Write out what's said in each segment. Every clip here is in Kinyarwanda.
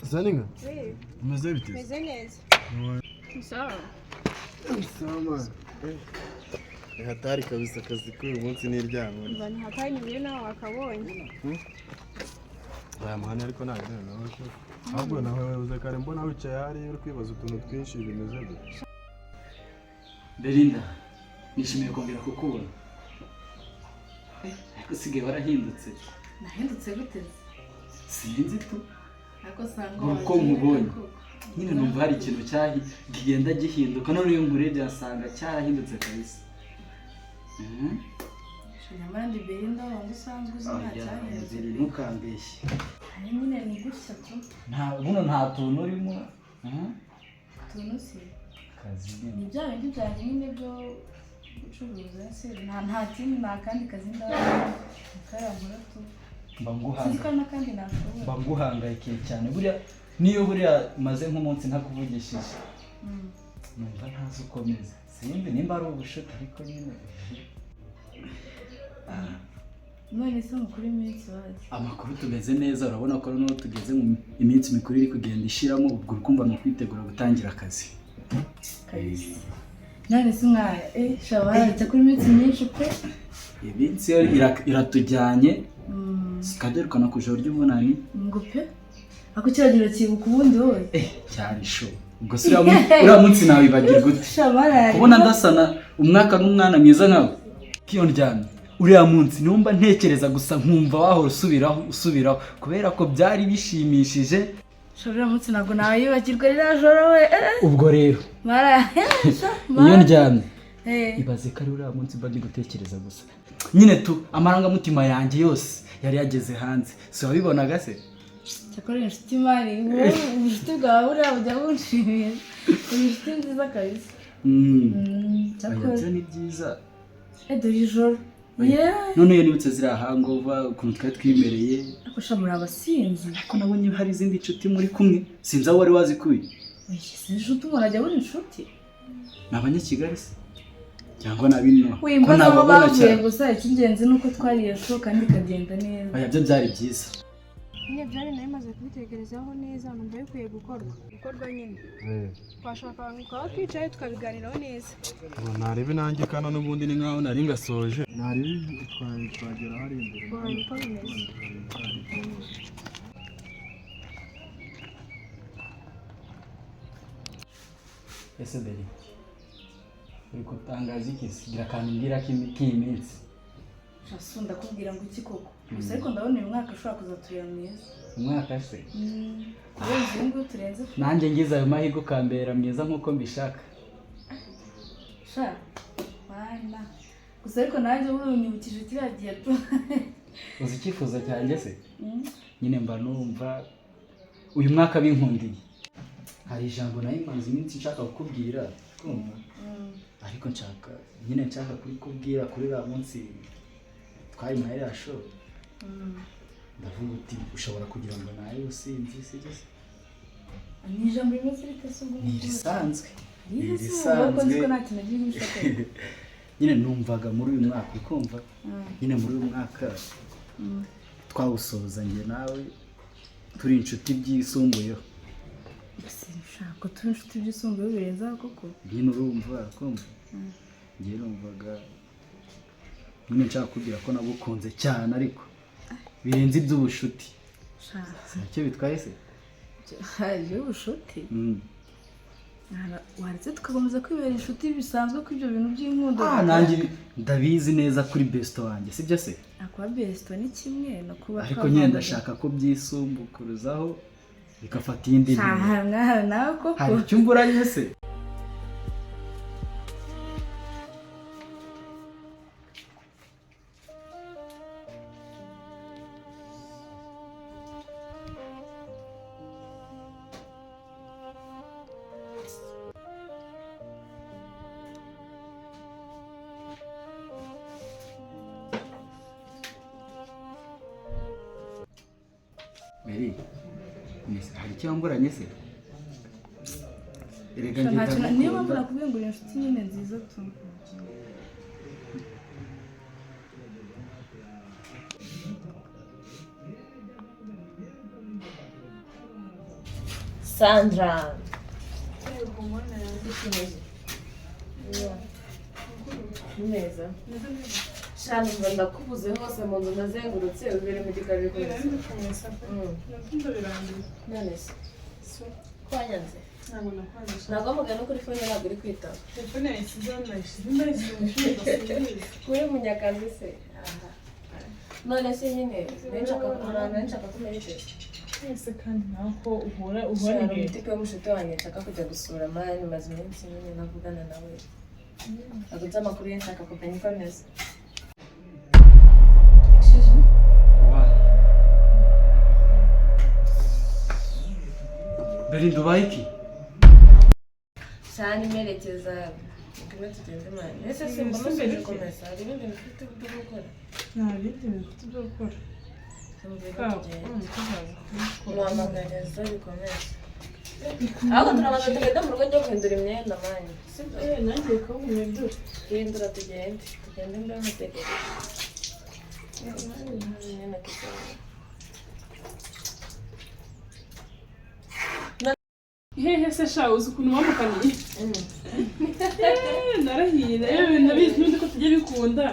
Zaninga? Oui. Umeze bite? Meze neza. Sawa. Sawa. Ni hatari kabisa akazi k'uyu munsi n'iryamo. Mba ni hatari niwe nawe wakabonye. Aya mahane ariko ntabwo nawe sho. Ahubwo nawe uze kare mbona wicaye hari uri kwibaza utuntu twinshi bimeze gute. Belinda, nishimiye kongera kukubona. Ariko sigaye warahindutse. Nahindutse gute? Sinzi tu. Ariko sanga Nuko nkubonye. Nyine numva hari ikintu kigenda gihinduka none uyu ngurebye asanga cyarahindutse kabisa. Nyamara ndi Belinda wangu usanzwe uzi nta cyahindutse. Ntukambeshye. Hari nyine ni gutya tu. Nta tuntu urimo. Tuntu si. Kazi nyine. Ni bya bindi byanjye nyine byo gucuruza se nta kindi nta kandi kazi ndabona. Karambura tu. Mbanguhangayikiye cyane buriya niyo maze nk'umunsi ntakuvugishije numva ntazi ukomeza simbi nimba ari ubushuti ariko nyine none se mukuru iminsi waje amakuru tumeze neza urabona ko no tugeze mu iminsi mikuru iri kugenda ishiramo ubwo urukumva no kwitegura gutangira akazi kabisa none se mwaya shabara kuri iminsi myinshi pe iminsi iratujyanye sikaderukana ku ijoro ry'umunani ngo pe ako kiragiro kibuka ubundi wowe cyari sho ubwo se uriya munsi nawe ibagirwa gute kubona ndasana umwaka n'umwana mwiza nkawe kiyo ndyamye uriya munsi numva ntekereza gusa nkumva wahora usubiraho kubera ko byari bishimishije uriya munsi ntabwo nawe yibagirwa ririya joro we ubwo rero iyo ndyamye ibaze ko ari uriya munsi mba ndi gutekereza gusa nyine amarangamutima yanjye yose yari yageze hanze si wabibonaga se cyakora inshuti mari ubucuti bwawe buriya bujya bunshimira inshuti nziza kabisa cyakora ni byiza dore ijoro none iyo nibutse ziriya hangova ukuntu twari twimereye ariko sha muri abasinzi ariko nabonye hari izindi nshuti muri kumwe sinzi aho wari wazikuye si inshuti umuntu ajya abona inshuti ni abanyakigali se cyangwa na bino ko nabo bavuye gusa icy'ingenzi nuko twariye show kandi ikagenda neza byo byari byiza nyine byari nayo maze kubitekerezaho neza numva bikwiye gukorwa nyine twashaka aho twicaye tukabiganiraho neza ntarebe nanjye kana n'ubundi ni nkaho nari ngasoje ntarebe twagera hari imbere niko bimeze ese Beri uri gutangaza iki sigira kandi ngira k'iyi minsi shasu ndakubwira ngo iki koko gusa ariko ndabona uyu mwaka ushobora kuzaturira mwiza umwaka se kurenza uyu nguyu turenze nanjye ngize ayo mahirwe ukambera mwiza nk'uko mbishaka sha wana gusa ariko nanjye unyibukije kiriya gihe tu uzi icyifuzo cyanjye se nyine mba numva uyu mwaka binkundiye hari ijambo nayo imanza iminsi nshaka kukubwira kumva ariko nshaka kubikubwira kuri uriya munsi twari mahera show ndavuga uti ushobora kugira ngo nawe usinzi sibyo ni ijambo rimeze rite se ubwo ni risanzwe nyine numvaga muri uyu mwaka ukumva nyine muri uyu mwaka twawusoza njye nawe turi inshuti byisumbuyeho ko turi inshuti byisumbuyeho birenzaho koko nyine urumva kumva njye numvaga nyine nshaka kubwira ko nagukunze cyane ariko birenze iby'ubushuti ntacyo bitwaye se hari ubushuti waretse tugakomeza kwibera inshuti bisanzwe ko ibyo bintu by'inkundo nanjye ndabizi neza kuri besto wanjye sibyo se akuba besto ni kimwe no kuba ariko nyine ndashaka ko byisumbukuruzaho bigafata iyindi nawe koko hari icyo umburanye se Mary hari icyo wamburanye se niyo mpamvu nakubwiye ngo uri inshuti nyine nziza tu. Sandra. Neza. Shani ngo ndakubuze hose mu nzu ndazengurutse ubere mu gikari rwose. None se. Kwanyanze. Ntabwo mugana kuri fone ntabwo uri kwitaba. Telefone yashyizeho ndayishyize mu ishuri basubiza. Kuri Munyakazi se. None se nyine nshaka kumenyesha. Ese kandi nawe ko uhora Shani mutike w'umushuti wanjye nshaka kujya gusura mani maze iminsi nyine navugana nawe. Aguze amakuru ye nshaka kumenya uko ameze. Belinda ubaye iki? Shani merekeza ngwino tugende mani. Ese simba musubire gukomeza hari ibindi bifite byo gukora. nta bindi bifite byo gukora. Muhamagariza bikomeye. Ahubwo turabanza tugenda mu rugo ryo guhindura imyenda mani. Nanjye ko muhindura. Hindura tugende mbe mutegereje. Hehe se sha uzi ukuntu wamukaniye. Narahiye ndabizi n'undi ko tujye bikunda.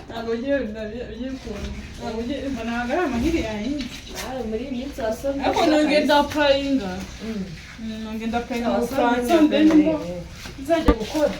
Ntabwo ugiye bikunda. Ntabwo ari amahiri yanjye. Nawe muri iyi minsi wasomye. Ariko nongenda prayinga. Nongenda prayinga mu Bufaransa mbere ngo nzajya gukora.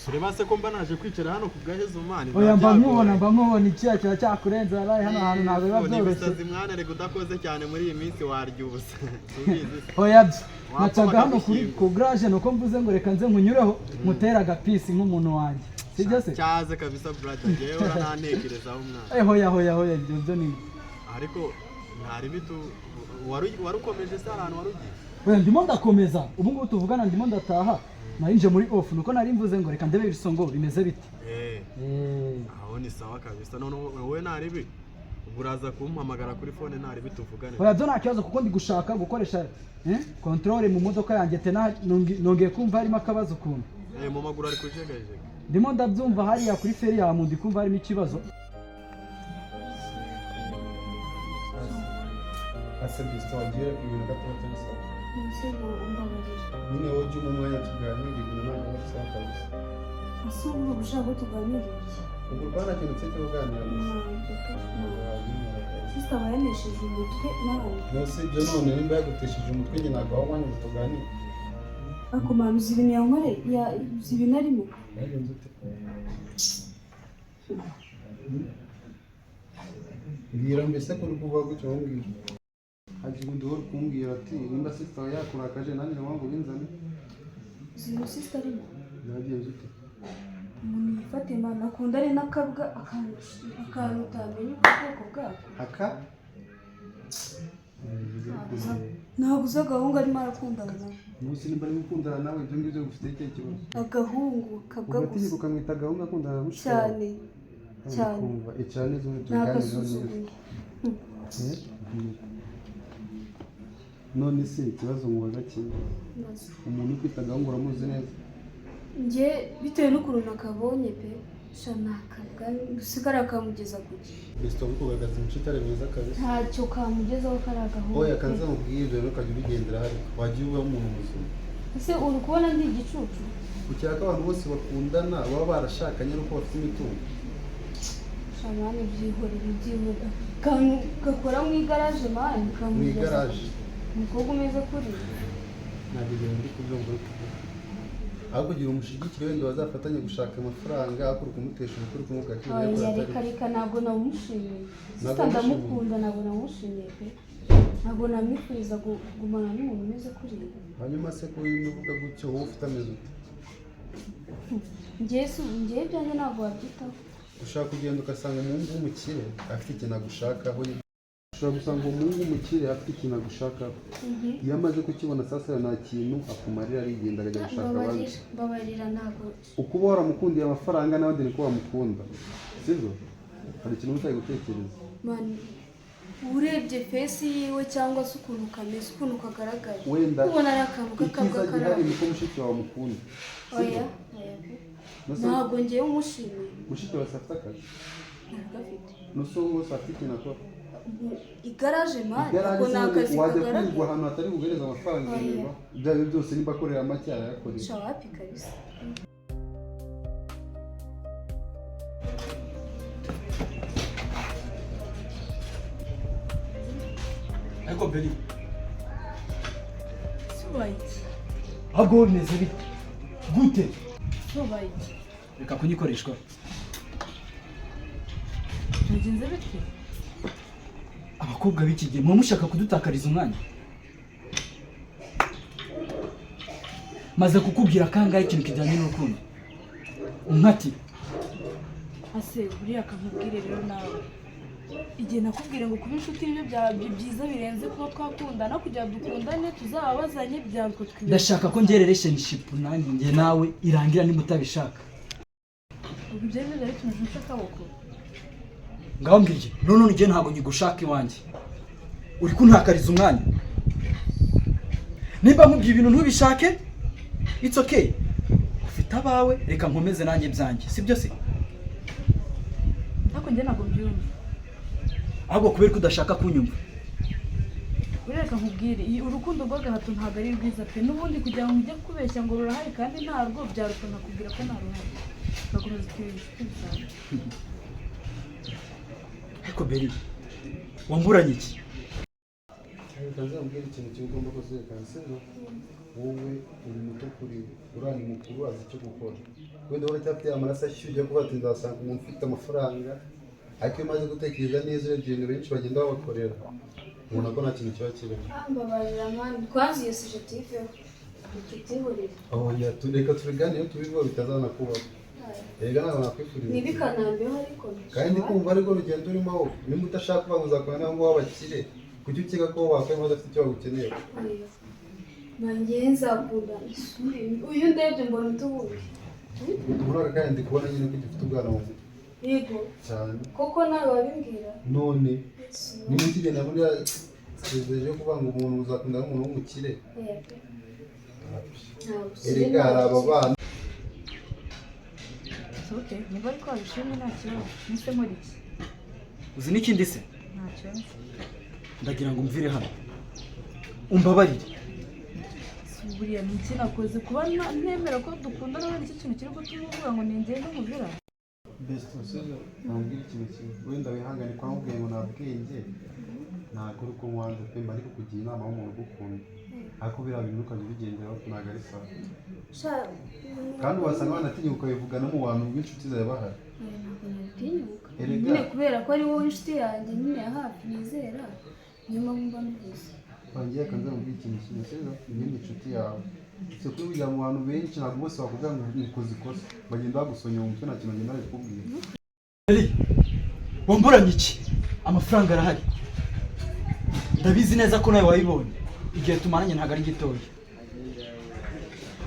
Sureba se ko mba naje kwicara hano ku gahezo mani. Oya mba mubona ikiya kiba cyakurenze araye hano hantu ntabwo biba byoroshye. Ibisazi mwana reka udakoze cyane muri iyi minsi warya ubusa. Oya byo nacaga hano ku garage nuko mvuze ngo reka nze nkunyureho mutera agapisi nk'umuntu wanjye. Sibyo se? Cyaze kabisa brother jewe uranantekerezaho mwana. Hoya ibyo ni. Ariko ntari bitu warukomeje se ahantu warugiye. Oya ndimo ndakomeza ubu ngubu tuvugana ndimo ndataha. Narinje muri off nuko nari mvuze ngo reka ndebe ibisongo bimeze bite. Aho ni sawa kabisa none wowe naribi uraza kumpamagara kuri phone naribi tuvugane. Oya byo nta kibazo kuko ndi gushaka gukoresha control mu modoka yanjye tena nongeye kumva harimo akabazo kuntu. Mu maguru ari kujegaje. Ndimo ndabyumva hariya kuri feri ya mundi kumva harimo ikibazo. Ase bisto agiye ibintu gatatu nsa. Nyine wowe ujye mu mwanya tuganire ibintu ntabwo bisa kabisa. Ase ubu ushaka tuganire. Ubwo bana kintu cyo kuganira gusa. Sista bayanesheje umutwe nawe. Nose byo none nimba yagutesheje umutwe nyine ntabwo aho mwanya tuganire. Ako manuzi ibintu yankore ya ibintu arimo. Yagenze ute? Mbwira mbese ko uri kuvuga gutyo wombwira. Haji undi wari kumbwira ati nimba sister yakurakaje nanjye wangu binzane. Zino sista arimo. Yagenze ute? Umuntu yifate imana akunda ari n'akabwa akantu utamenya ubwoko bwako. Aka? Ntabwo uzi agahungu arimo arakundana nawe. Musi nimba ari gukundana nawe ibyo ngibyo ufite icyo kibazo. Agahungu kabwa gusa. Ugatinye ukamwita agahungu akundana na mushiki cyane. Cyane zo tuganira neza. None se ikibazo mubaza kimwe. Umuntu ukwita agahungu uramuzi neza. Njye bitewe n'ukuntu nakabonye pe shanakabwa usigara kamugeza kuki. Bisto kugaragaza imico itari myiza kabisa. Ntacyo kamugezaho kari agahungu. Oya kanza mubwire ntukajya ubigendera hari wagiye uba umuntu muzima. Ese uri kubona ndi igicucu? Ucyaka abantu bose bakundana baba barashakanye nuko bafite imitungo. Shamani byihorera gakora mu igaraje mani Mu kamugeza. igaraje. Umukobwa umeze kuri. Ntabwo ibyo ndi kubyumva uri kuvuga. Aho kugira umushigikire wenda bazafatanye gushaka amafaranga akuru kumutesha umukuru kumubwira reka ntabwo namushimiye. Sista ndamukunda ntabwo namushimiye pe. Ntabwo namwifuriza kugumana n'umuntu umeze kuri. Hanyuma se ko uvuga gutyo wowe ufite ameze ute? Njye byanjye ntabwo wabyitaho. ushaka kugenda ugasanga umuhungu w'umukire afite ikintu agushakaho, ushobora gusanga umuhungu w'umukire afite ikintu agushakaho, iyo amaze kukibona sasa nta kintu akumarira arigendera akajya gushaka abandi. Mbabarira ntabwo uko uba waramukundiye amafaranga n'abandi niko bamukunda, sibyo? Hari ikintu utari gutekereza. mani urebye fesi yiwe cyangwa se ukuntu kameze, ukuntu kagaragara, wenda ubona ari akantu k'akabwa icyiza gihari niko mushiki wawe amukunda. oya ntabwo ngewe umushimiye. Mushiki wawe afite akazi, ntabwo afite nuso wose afite ikintu akora. igaraje mani, Igaraje ubwo ni akazi wajya kagaragara. kwigwa ahantu hatari buguhereza amafaranga inyuma, ibyo ari byo byose nimba akorera make arayakorera. Sha wapi kabisa. ariko beri Subayiki. ahubwo bimeze bite gute? Subayiki. reka kunyikoreshwa. Bigenze bite? abakobwa b'iki gihe muba mushaka kudutakariza umwanya. maze kukubwira kangahe ikintu kijyanye n'urukundo unkati. Ase buriya akamubwire rero nawe, igihe nakubwira ngo kuba inshuti nibyo byiza birenze kuba twakundana, kugira dukundane tuzabazanye byabwo twibeshye. ndashaka ko ngiye relationship nanjye njye nawe irangira niba utabishaka. ubwo ibyo rero bituma nshaka akaboko. ngaho mbwirye none njye ntabwo nyigushaka iwanjye, uri kuntakariza umwanya. nimba nkubwiye ibintu ntubishake it's okay, ufite abawe reka nkomeze nanjye byanjye, sibyo se? ariko njye ntabwo mbyumva. ahubwo kubera ko udashaka kunyumva. buriya reka nkubwire, urukundo rw'agahato ntabwo ari rwiza pe, n'ubundi kugira ngo ujye kubeshya ngo rurahari kandi ntarwo, byaruta nkakubwira ko nta ruhari, ugakomeza ukibera inshuti bisanzwe. ariko beri wamburanye iki? Reka nzamubwire ikintu kimwe ugomba kuzirikana, sibyo? wowe uri muto kuri urani mukuru azi icyo gukora, wenda uracyafite amaraso ashyushye kuba ati nzasanga umuntu ufite amafaranga, ariko iyo umaze gutekereza neza urebye ibintu benshi bagenda babakorera ubona ko nta kintu kiba kirimo. mbabarira mani, twazi iyo sujetife tutihurire. oya reka tubiganireho tubivuga bitazanakubaho. Erega ntabwo nakwifuriza ntibikanambeho ariko kandi kumva ariko urugendo urimo aho, nimba udashaka kuba uzakora nawe ngo w'abakire, kuki ukeka ko wakora badafite icyo bagukeneye? nanjye nzakunda uyu ndebye mbona utubuye. Urabona kandi ndi kubona nyine ko ugifite ubwana mu mutwe yego cyane. koko nawe wabimbwira. none niba ukigenda muri sezeri yo kuvuga ngo umuntu uzakunda n'umuntu w'umukire, erega hari aba bana. okay, niba ariko wabishimye nta kibazo, nise muri iki uzi n'ikindi se? nta kibazo. ndagira ngo umvire hano umbabarire. buriya ni iki nakoze kuba ntemera ko dukundana, wenda iki kintu kiri gutuma uvuga ngo ningende nkubwira. Best usize nambwira ikintu kimwe, wenda wihangane kwa mubwiye ngo nta bwenge ntabwo uri kumwanza pe, mba ariko kugira inama y'umuntu ugukunda, ariko biriya bintu ukajya ubigenderaho ntabwo ari sawa, kandi wasanga banatinyuka ukabivugana mu bantu b'inshuti zawe bahari. ntabwo nabitinyuka nyine kubera ko ari wowe inshuti yanjye nyine ya hafi nizera, niyo mpamvu mba mbizi. wangiye akanze mubwira ikintu kimwe, sibyo? Iyindi inshuti yawe si kuri bujya mu bantu benshi, ntabwo bose bakubwira ngo ukoze ikosa, bagenda bagusonye mu mutwe nta kintu bagenda babikubwira. wamburanye iki? amafaranga arahari, ndabizi neza ko nawe wayibonye, igihe tumaranye ntabwo ari gitoya.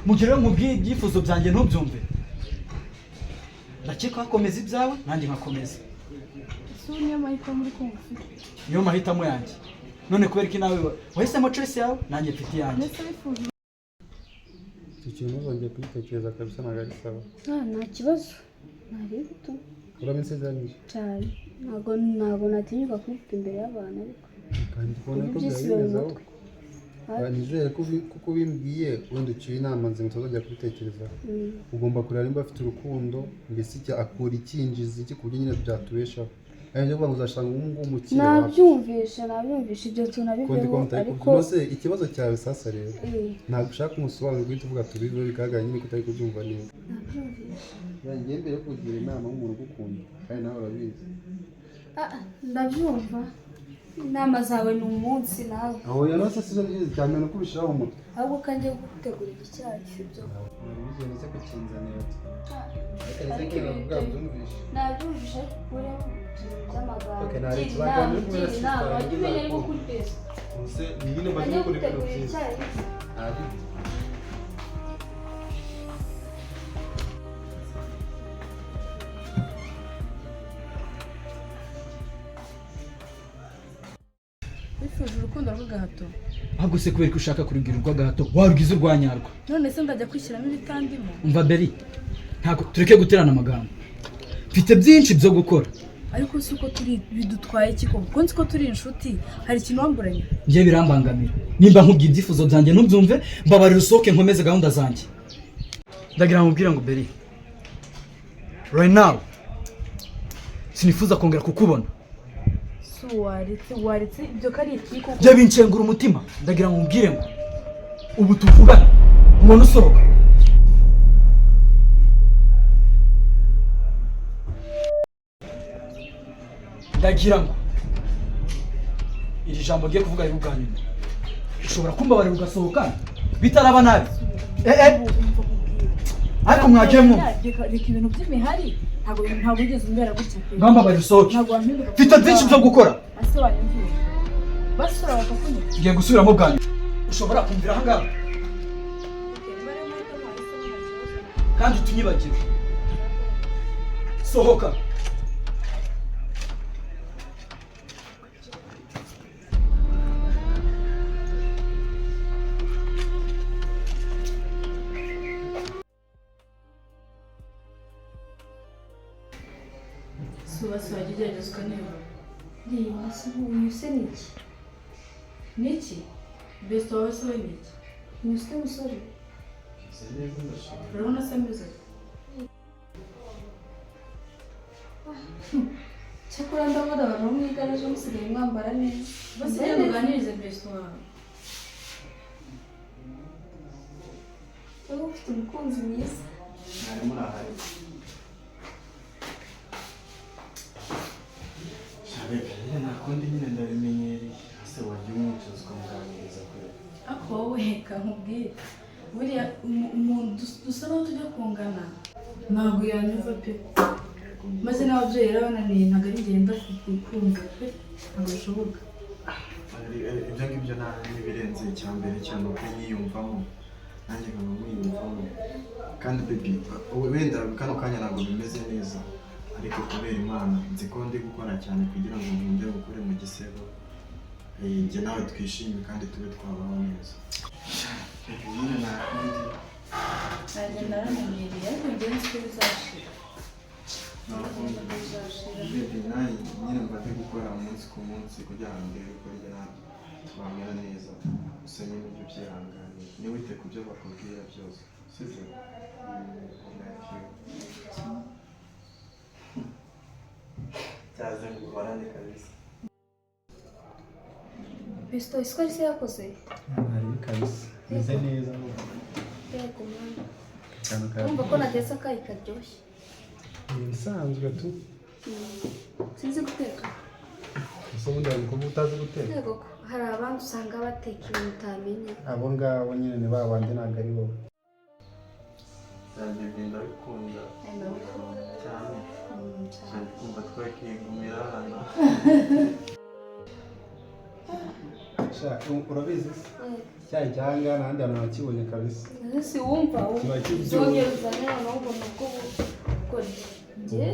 mugireho mubwiye ibyifuzo byanjye ntubyumve, ndakeka wakomeza ibyawe nanjye nkakomeza. ese ubu niyo mahitamo uri kumva ufite? niyo mahitamo yanjye. none kubera ko nawe wahisemo choice yawe nanjye mfite iyanjye. mbese wifuza icyo kintu ntuzongeye kugitekereza kabisa, ntabwo ari sawa. nta kibazo, ntari guto urabisezeranyije cyane, ntabwo natinyuka kubifite imbere y'abantu, ariko kandi kubona ko byose byabigezaho. biba nizere ko kuko bimbwiye wenda uciye inama nzima utazongera kubitekerezaho. ugomba kureba nimba afite urukundo, mbese akura icyinjiza iki ku buryo nyine byatubeshaho. ari byo kuvuga ngo uzasanga umuhungu w'umukire nabyumvishe ibyo tunabiveho, ariko ikibazo cyawe sasa rero ntabwo ushaka umusobanuro guhita uvuga tubiveho, bigaragara nyine ko utari kubyumva neza. yanjye mbere yo kugira inama y'umuntu ugukunda kandi nawe urabizi. ndabyumva inama zawe ni umunsi nawe aho yanose sizo byiza cyane no kubishiraho umutwe ahubwo kandi gutegurira icyayi sibyo bize neze kukinzanira ariko nabwo byumvishe nabyumvishe kure by'amagambo Okay, nari tubagana kubera inama wajya umenya ariko kuri pesa se nyine bagiye kuri gutegurira byiza icyayi ari wifuje urukundo rw'agahato ahubwo se kubera ko ushaka kurugira urw'agahato warugize urwanyarwa. none se ndajya kwishyiramo ibitandimo Umva Beri, ntabwo tureke guterana amagambo. Mfite byinshi byo gukora. ariko si uko turi bidutwaye iki koko kuko nzi ko turi inshuti hari ikintu wamburanye Njye birambangamira. Nimba nkubwiye ibyifuzo byanjye ntubyumve, mbabarira usohoke nkomeze gahunda zanjye. Ndagira ngo nkubwire ngo Beri, right now sinifuza kongera kukubona. si waretse ibyo kari iki koko Bya binshengura umutima. Ndagira ngo nkubwire ngo ubu tuvugana umuntu usohoka. Ndagira ngo iri jambo ngiye kuvuga ari ubwa nyuma. Ushobora kumbabarira ugasohoka bitaraba nabi. Ariko mwagiye mu reka ibintu by'imihari ntabwo ugeze umbera gutya pe ngambabarira usohoke. ntabwo wampinduka Mfite byinshi byo gukora. ase wanyumvira basura bakakunyura Ngiye gusubiramo bwa nyuma. Ushobora kumvira aha ngaha kandi utunyibagire. Sohoka. suba wajya ugerageza ukaneba Reba se uyu se ni iki? niki besito wawe se we niki Uyu se musore? urabona se ameze Cyakora ndabona abantu bo mu igaraje musigaye mwambara neza. bose rero uganirize besito wawe Wowe ufite umukunzi mwiza. mwari murahari shabeka nyine nakundi nyine ndabimenyereye ese wajya umwicaza ukamuganiriza kure ako wowe reka nkubwire buriya umuntu dusa n'aho tujya kungana ntabwo yanyumva pe maze n'ababyeyi rero bananiye ntabwo ari ngenda kumva pe ntabwo bishoboka ibyo ngibyo n'ibirenze icya mbere cyane uko yiyumvamo nanjye nkaba mwiyumvamo kandi baby wenda kano kanya ntabwo bimeze neza ariko kubera Imana nzi ko ndi gukora cyane kugira ngo nkunde gukore mu gisebo njye nawe twishime kandi tube twabaho neza nyine nakundi nanjye naramenyereye ariko njyewe nzi ko bizashira nakundi baby nawe nyine mba ndi gukora umunsi ku munsi kugira ngo ndebe ko njye twamera neza gusa nyine ibyo byihanganiye ntiwite ku byo bakubwira byose sibyo cyaze ngo uhorane kabisa Besito isi ko ari se yakoze? hari kabisa meze neza Yego mwana. cyane Urumva ko natetse akayi karyoshye. ibisanzwe tu Sinzi guteka. ese ubundi hari kuba utazi guteka Yego ko hari abandi usanga bateka ibintu utamenye. abo ngabo nyine ni ba bandi ntabwo ari wowe cyane ibyo ndabikunda cyane cyane kumva twakigumira hano urabizi cyayi cyangwa n'ahandi hantu nakibonye kabisa Si wumva kiba uzongera kiryoshye uzane noneho ubona ubwo bukora njye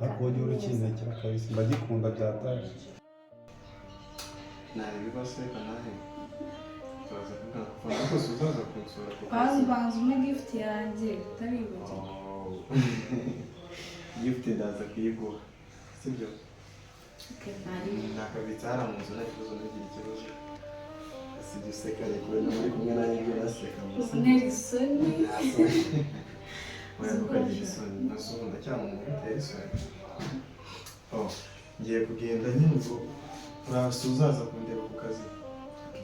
ariko wowe ujya urukinekera kabisa mbagikunda byataje nari bibaseka nawe tubaza kuvuga kuva rwose uzaza kunsura ku kazi banza umwe gift yanjye utabibutse gift ndaza kuyiguha sibyo nakabitsa hariya mu nzu nta kibazo ntugire ikibazo sibyo useka ariko wenda muri kumwe nanjye ibyo uraseka gusa ntera isoni wenda ntukagira isoni nose ubu ndacyamumenya bitera isoni ngiye kugenda nyine ubwo urasa uzaza kundeba ku kazi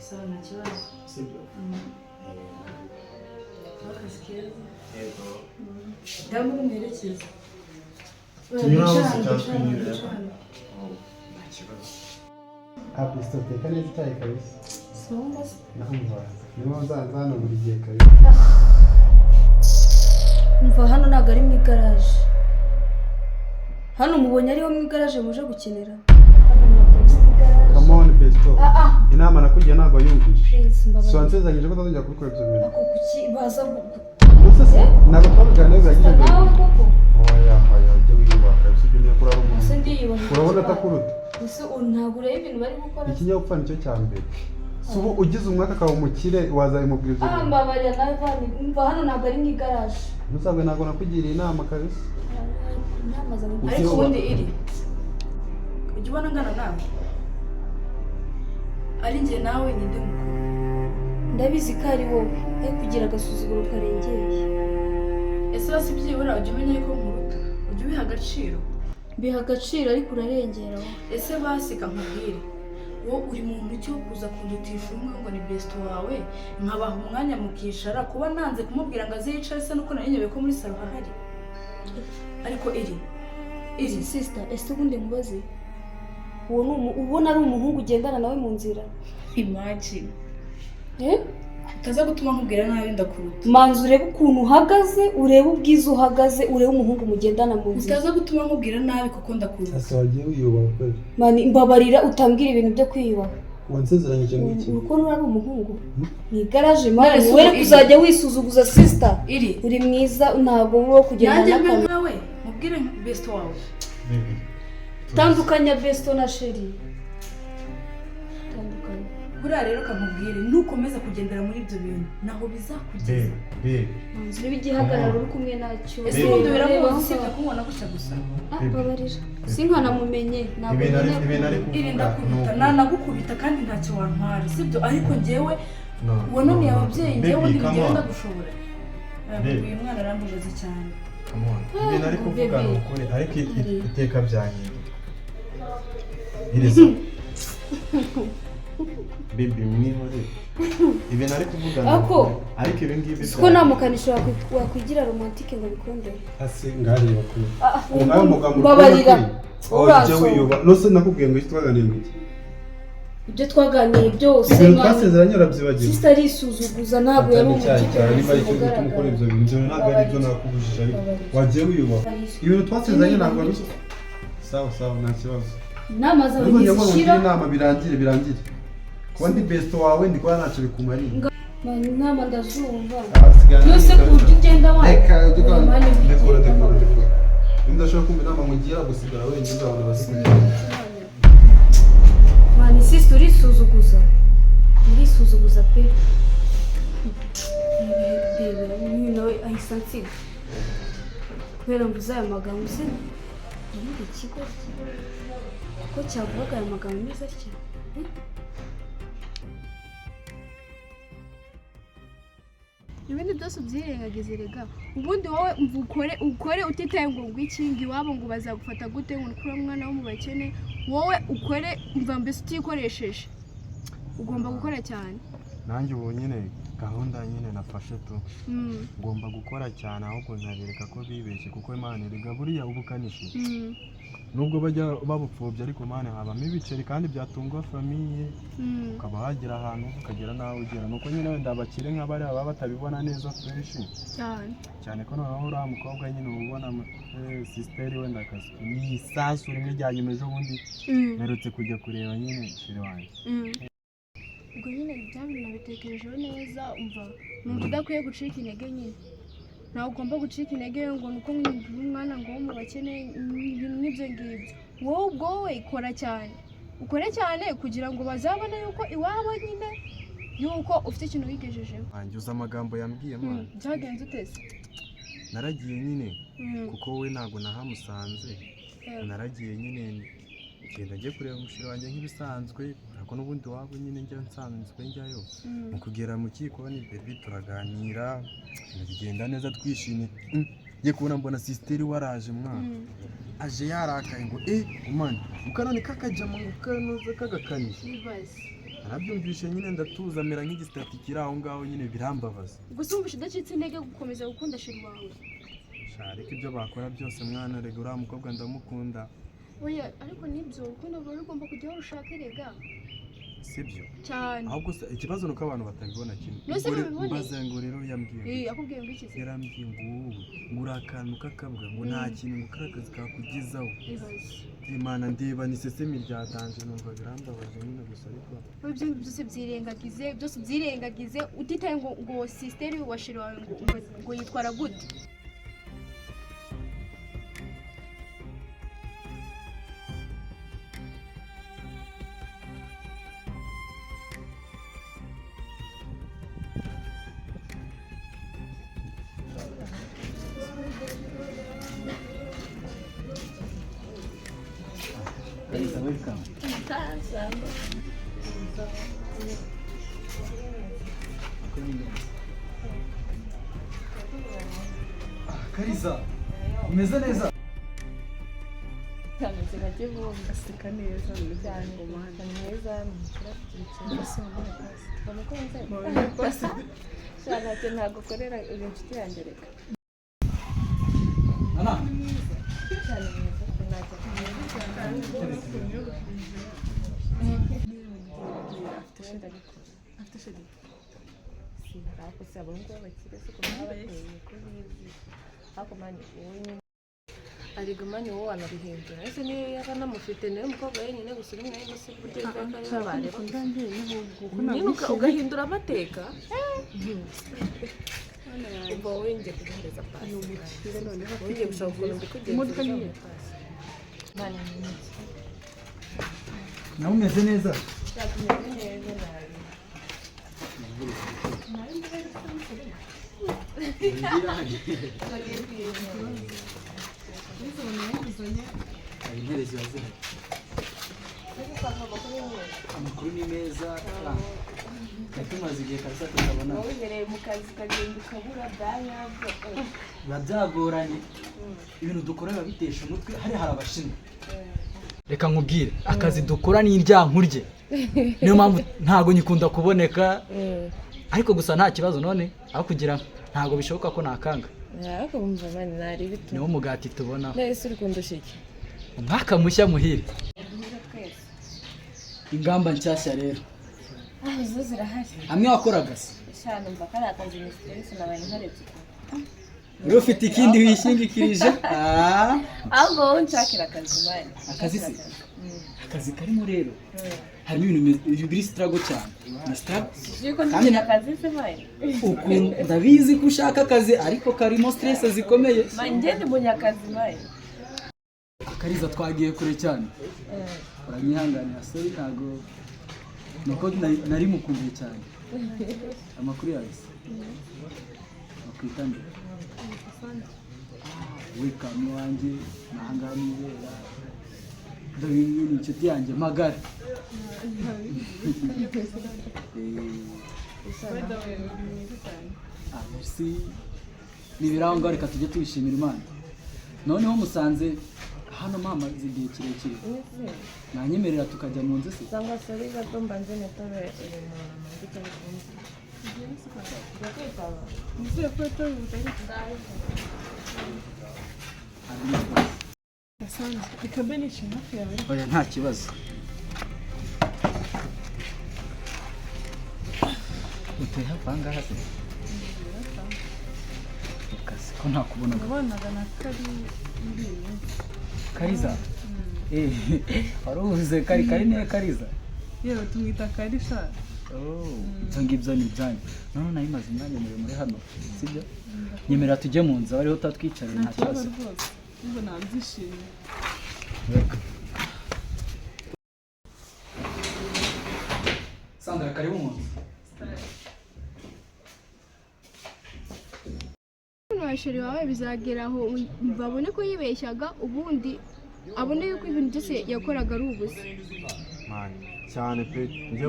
sawa nta kibazo sibyo akazi keza yego cyangwa umwerekeza tunyura hose cyangwa twinyurira nta kibazo Apisto teka neza itaye kabisa. Somba se. Ndumva. Niyo nzaza hano buri gihe kabisa. Umva hano ntabwo ari mu igaraje. Hano mubonye ariho mu igaraje muje gukenera. Come on Besto. Inama nakugiye ntabwo yumvise. Please mbabaye. So ansezanyije ko tazongera kubikora ibyo bintu. Ako kuki baza Ntabwo twabiganira byagiye mbere. nawe koko. Oya ujye wiyubaka usibye niyo kurara umuntu. Se ndiyubaha. Urabona atakuruta. Ese ntabwo ureba ibintu bari gukora. Ikinyabupfura nicyo cya mbere. So ubu ugize umwaka akaba umukire wazabimubwira ibyo bintu. Mbabarira nawe vani. Umva hano ntabwo ari mu igaraje. Ntusabwe ntabwo nakugiriye inama kabisa. Inama zawe. ariko ubundi iri ujya ubona angana nawe ari njye nawe ninde mukuru Ndabizi ko ari wowe. Ari kugira agasuzuguro karengeye. ese basi byibura ujya umenya yuko nkuruta ujya ubiha agaciro Biha agaciro ariko urarengera wowe. ese basi kankubwire wowe uri mu mucyo wo kuza kundutisha umwe ngo ni besito wawe nkabaha umwanya mukishara kuba nanze kumubwira ngo aze yicare se nuko narinyobe ko muri salo hahari ariko iri Sister, ese ubundi nkubaze. Ubona ari umuhungu ugendana nawe mu nzira. imagine utaza gutuma nkubwira nabi ndakuruta Manzi urebe ukuntu uhagaze, urebe ubwiza uhagaze, urebe umuhungu mugendana mu nzira. utaza gutuma nkubwira nabi kuko ndakuruta Asa wagiye wiyubaka kweli. Mani mbabarira utambwira ibintu byo kwiyubaha. Wansezeranyije ngiki. Urukundo ari umuhungu. Ni igaraje mani None were se kuzajya wisuzuguza sister. iri Uri mwiza ntabwo wo kugenda yanjye mbe n'akamwe. nkawe mubwire besito wawe Tandukanya besto na sheri. Tandukanya. buriya rero kamubwire nukomeza kugendera muri ibyo bintu naho bizakugeza Manzi urebe igihagararo uri kumwe nacyo. ese ubundi biramuzi usibye kumubona gutya gusa Babarira. Sinkanamumenye ntabwo irinda kubita nanagukubita kandi ntacyo wantwara sibyo ariko njyewe wananiye ababyeyi njyewe ntibigera ndagushobora uyu mwana arambabaza cyane ibintu ari kuvuga ni ukuri ariko iteka byanyiye iriza bibi mwihore ibintu ari kuvuga ni ukuri ariko ibi ngibi siko nta mukanisho wakwigira romantike ngo bikundere. hasi ngareba kuri nawe muganga Babarira. ujye wiyuba nose nakubwiye ngo twaganire ngo iki Ibyo twaganiriye byose ibintu twasezeranye urabyibagiwe sister arisuzuguza ntabwo yari cyane umukire. niba ari cyo gituma ukora ibyo bintu ntabwo ari byo nakubujije ariko wagiye wiyubaha ibintu twasezeranye ntabwo ari sawa nta kibazo Inama zawe nubwo njya ntizishira. inama birangire kuba ndi besto wawe ndi kuba ntacyo bikumariye Inama ndazumva. sigana Byose ku buryo ugenda wawe. reka dekora ndashaka kumva inama mugira gusigara wenyine uzabona bazikugira Mani sister urisuzuguza. Urisuzuguza pe. Bebe ni nawe ahisa nsiga. Kubera mvuze aya magambo se ni ikigo ko cyavuga aya magambo meza cyane. Ibindi byose ubyirengagize rega ubundi wowe ukore utitaye ngo ngwikingi iwabo ngo bazagufata gute ngo ukure umwana wo mu bakene wowe ukore mva mbese utikoresheje ugomba gukora cyane nanjye ubu nyine gahunda nyine nafashe tu ngomba gukora cyane ahubwo nkabereka ko bibeshye kuko Imana erega buriya ubukanishi nubwo bajya babupfobya ariko Imana habamo ibiceri kandi byatunga famiye ukaba wagira ahantu ukagera nawe ugera nuko nyine wenda abakire nk'abari baba batabibona neza fresh cyane ko noneho uriya mukobwa nyine ubona sisiteri wenda akazi ni isasu rimwe ryanyemeje ubundi mperutse kujya kureba nyine shiri wanjye ubwo nyine ibya bintu nabitekerejeho neza umva numva udakwiye gucika intege nyine ntawe ugomba gucika intege ngo nuko mwumvira umwana ngo wo mu bakene ibintu nk'ibyo ngibyo wowe ubwowe ukore cyane kugira ngo bazabone yuko iwabo nyine yuko ufite ikintu wigejejeho wanjye amagambo yambwiye mwana byagenze utese naragiye nyine kuko we ntabwo nahamusanze naragiye nyine ngenda njye kureba umushiri wanjye nk'ibisanzwe ariko n'ubundi wabo nyine njya nsanzwe njyayo mu kugera mu kikoni baby turaganira bigenda neza twishimye ngiye kubona mbona sisiteri waraje mwana aje yarakaye ngo umwana ukanone kakajama ukanoza kagakaniye narabyumvishe nyine ndatuza amera nk'igisitati kiri aho ngaho nyine birambabaza gusa wumvishe udacitse intege gukomeza gukunda shiri wawe ariko ibyo bakora byose mwana rega uriya mukobwa ndamukunda oya ariko nibyo ukuntu bari ugomba kujya aho ushaka erega sibyo cyane ahubwo ikibazo nuko abantu batabibona kimwe Nose babibone? mbaza ngo rero yambwiye akubwiye ngo iki se yarambwiye ngo wowe ngura akantu kakabwa ngo nta kintu ngo karakazi kakugezaho Imana ndeba ni sesemi ryatanje numva birambabaje nyine gusa ariko ibyo byose byirengagize utitaye ngo sister wa shiri wawe ngo yitwara gute Welcome. Kariza umeze neza cyane zibajye gaseka neza cyane ngo muhanda mwiza mukira ikintu bamukunze cyane ati ntago korera uri inshuti yanjye reka ana cyane neza ntacyo afite shedi sinako se abongo bakire se ko bateye ko bizi ako mani wowe ariga mani wowe anabihindura ese niyo yakanamufite nayo mukobwa yenyine gusa rimwe nayo se buryo bw'akarere bareba ugahindura amateka ubwo wowe ngiye kuguhereza pasi ngiye gushaka ukuntu mbikugenza mani nawe umeze neza yatumeze neza nabi intebe ziba zihari amakuru ni meza tumaze igihe kabisa tutabona wowe ubereye mu kazi ukagenda ukabura byanyabyo biba byagoranye ibintu dukora biba bitesha umutwe hari abashinwa reka nkubwire akazi dukora ni indyankurye niyo mpamvu ntago nyikunda kuboneka ariko gusa nta kibazo none aho kugira ntago bishoboka ko nakanga ariko bumva mani nari bitu niwo mugati tubona nese uri kundusha iki umwaka mushya muhire ingamba nshyashya rero zo zirahari hamwe wakoraga se cyane umva kari akazi ni stress nabaye nkaretse uri ufite ikindi wishingikirije ahubwo wowe nshakira akazi mani akazi se akazi karimo rero harimo ibintu biri struggle cyane na struggle kandi akazi se mani ndabizi ko ushaka akazi ariko karimo stress zikomeye mani ngende munyakazi mani Kariza twagiye kure cyane uranyihanganira sorry ntago nuko nari mukumbuye cyane amakuru yawe bakwitande welcome wanjye nahangana nibera ndabiri inshuti yanjye magara merci nibiranga reka tujye twishimira Imana noneho musanze hano mama zigiye kirekire nanyemerera tukajya mu nzu se cyangwa se ari gato mbanze netobe uyu muntu muri cyo bikunze oya nta kibazo utuye hafi aha ngaha se akazi ko ntakubona nabonaga na Kariza wari uvuze kari niyo Kariza yewe tumwita Karisha ibyo ngibyo ni ibyanyu none nayo imaze umwanya muremure hano sibyo nyemera tujye mu nzu ariho utatwicariye nta kibazo rwose ubwo nabyishimiye Sandra karibu mu nzu abasheri wawe bizagera aho babone ko yibeshyaga ubundi abone yuko ibintu byose yakoraga ari ubusa cyane pe njye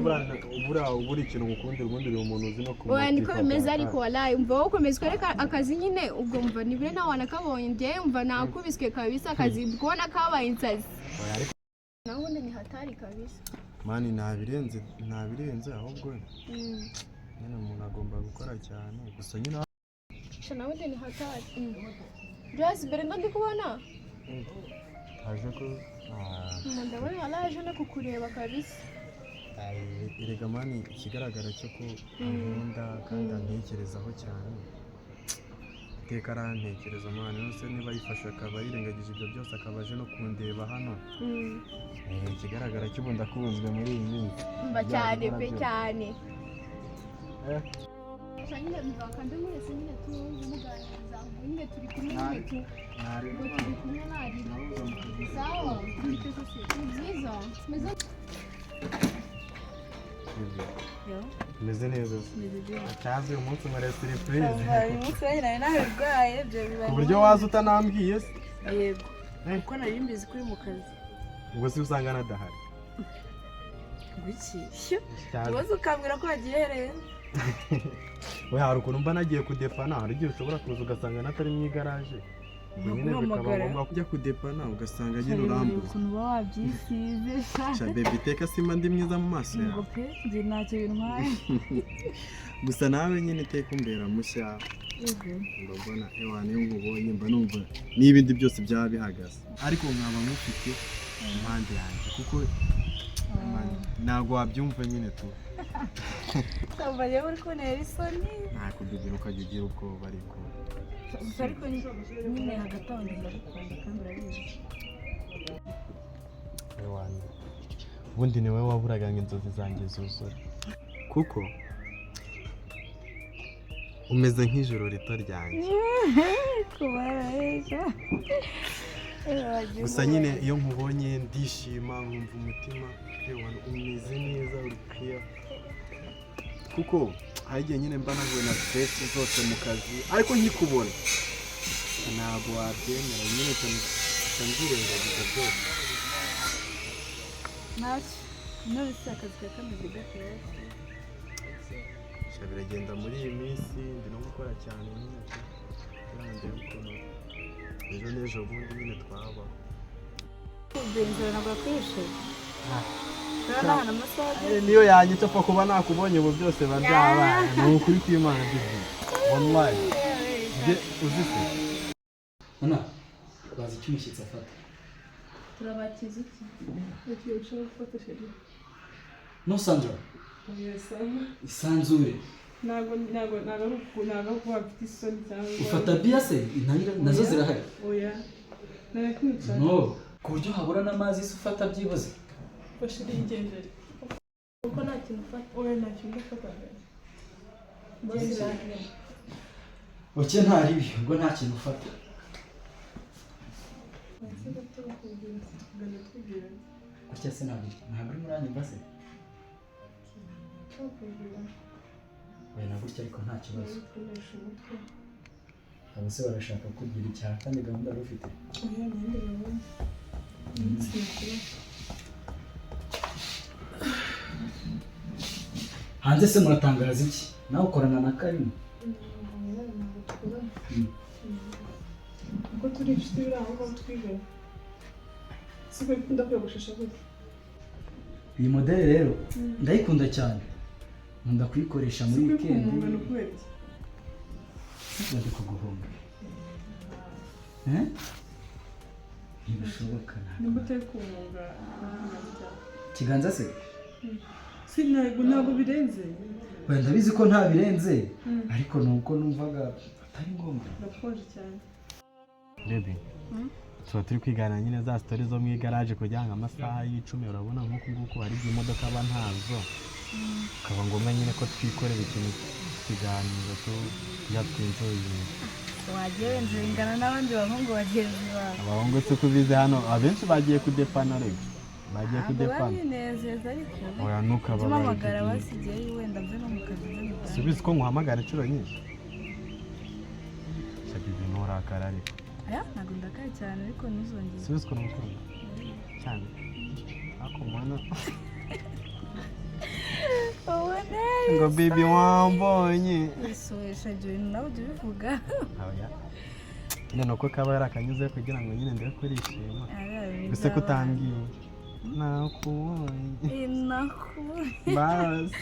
buri ikintu ngukundira ubundi uri umuntu uzi no kumenya oya niko bimeze ariko walayi umva wowe ukomeza ukareka akazi nyine ubwo mva nibure nawe wanakabonye njyewe mva nakubiswe kabisa akazi kubona kabaye insazi naho ubundi ni hatari kabisa mani ntabirenze ahubwo nyine umuntu agomba gukora cyane gusa nyine nawe ubundi ni hatari byose mbere ndo ndi kubona haje ko ndabona waraje no kukureba kabisa. Erega mani ikigaragara cyo ko ankunda kandi antekerezaho cyane. Iteka arantekereza mani yose niba yifashe akaba yirengagije ibyo byose akaba aje no kundeba hano. Ikigaragara cyo ubundi akubuzwe muri iyi minsi. Mba cyane pe cyane. Nyine mvakande mwese nyine tumuganiriza nyine turi kumwe turi kumwe nari sawa ni byiza meze meze neza cyaze umunsi muri surprise umunsi wanjye nari nabirwaye ibyo bibaye ku buryo waza utanambwiye se yego kuko nari mbizi kuri mu kazi ubwo si usanga nadahari guki ubaze ukambwira ko wagiye hereye we hari ukuntu mba nagiye kudepana hari igihe ushobora kuza ugasanga natari mu igaraje nyine bikaba ngombwa kujya kudepana ugasanga nyine urambuye ukuntu uba wabyisize sha baby teka simba ndi mwiza mu maso yawe ngo pe njye ntacyo bintwaye gusa nawe nyine teka umbera mushya mbona ewana iyo nkubonye mba numva n'ibindi byose byaba bihagaze ariko nkaba nkufite impande yanjye kuko ntabwo wabyumva nyine tu Samba yewe uri kuntera isoni ntabwo kugira ukajya ugira ubwoba ariko ariko nyine hagati aho ndagukunda kandi urabizi ubundi ni wowe waburaga ngo inzozi zanjye zuzure kuko umeze nk'ijoro rito ryanjye gusa nyine iyo nkubonye ndishima nkumva umutima umeze neza uri clear kuko hari igihe nyine mba nahuye na stress zose mu kazi ariko nkikubona ntabwo wabyemera nyine nzirengagiza byose ntacyo none si akazi ka kameze gakeya biragenda muri iyi minsi ndi no gukora cyane nyine yanjye ukuntu ejo n'ejo bundi nyine twabaho inzira ntabwo yakwishe niyo yanjye cyo kuba nakubonye ubu byose biba byabaye ni ukuri kw'Imana divi online uzi se Ana bazi icyo umushyitsi afata turabakiza iki igihe ushobora gufata sheri no Sandra isanzure ntabwo kuba bafite isoni cyangwa ufata biya se nazo zirahari oya narakwica no ku buryo habura n'amazi se ufata byibuze bashiri yigendere kuko nta kintu ufata oya nta kintu ufata oke ntaribi ubwo nta kintu ufata gutya se ntabwo uri muri anyumva se oya na gutya ariko nta kibazo abo se barashaka kugira icyaha kandi gahunda wari ufite hanze se muratangaza iki nawe ukorana na Karimo kuko turi inshuti biri aho ngaho twigana siko ikunda kwiyogoshesha gutya iyi modeli rero ndayikunda cyane nkunda kuyikoresha muri weekend ndi kuguhomba ntibishoboka nibwo utari kumwunga ikiganza se ntabwo birenze wenda ndabizi ko nta birenze ariko nuko numvaga atari ngombwa ndakonje cyane baby tuba turi kwigana nyine za story zo mu igaraje kugira ngo amasaha y'icumi urabona nk'uku nguku hari igihe imodoka aba ntazo ukaba ngombwa nyine ko twikorera ikintu kiganiro tujya twinjoyinga wagiye wenzengana n'abandi bahungu bagenzi bawe abahungu se kubize hano abenshi bagiye kudepana rege bagiye kudepana binezeza ariko oya ntukababare mpamagara basigaye wenda mve no mu kazi subize ko nguhamagara inshuro nyinshi shabibi nturakara ariko aya ntabwo ndakaye cyane ariko ntuzongere subize ko ntukunda cyane ako mwana ngo baby wambonye isohesha ibyo bintu nawe ujya ubivuga nyine nuko kaba yari akanyuze kugira ngo nyine ndebe ko urishima gusa ko utambwiye nakubonye basi